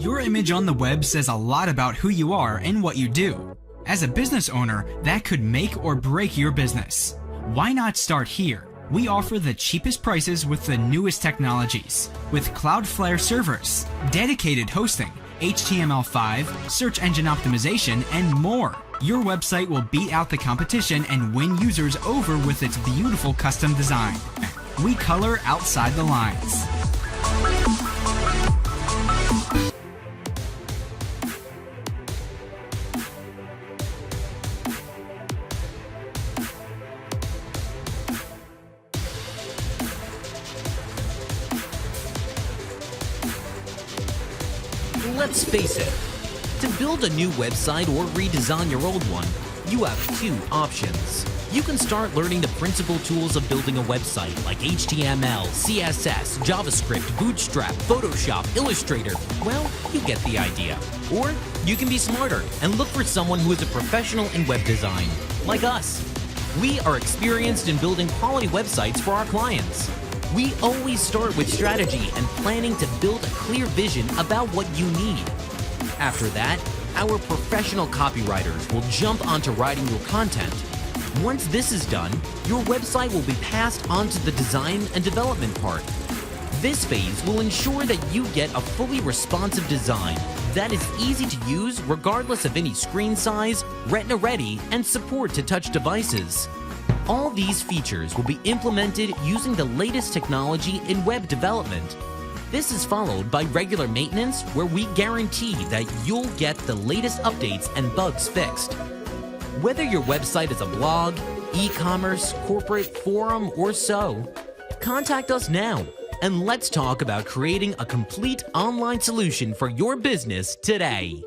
Your image on the web says a lot about who you are and what you do. As a business owner, that could make or break your business. Why not start here? We offer the cheapest prices with the newest technologies, with Cloudflare servers, dedicated hosting, HTML5, search engine optimization, and more. Your website will beat out the competition and win users over with its beautiful custom design. We color outside the lines. Let's face it, to build a new website or redesign your old one, you have two options. You can start learning the principal tools of building a website like HTML, CSS, JavaScript, Bootstrap, Photoshop, Illustrator. Well, you get the idea. Or you can be smarter and look for someone who is a professional in web design, like us. We are experienced in building quality websites for our clients. We always start with strategy and planning to build a clear vision about what you need. After that, our professional copywriters will jump onto writing your content. Once this is done, your website will be passed on to the design and development part. This phase will ensure that you get a fully responsive design that is easy to use regardless of any screen size, retina ready, and support to touch devices. All these features will be implemented using the latest technology in web development. This is followed by regular maintenance where we guarantee that you'll get the latest updates and bugs fixed. Whether your website is a blog, e-commerce, corporate, forum, or so, contact us now and let's talk about creating a complete online solution for your business today.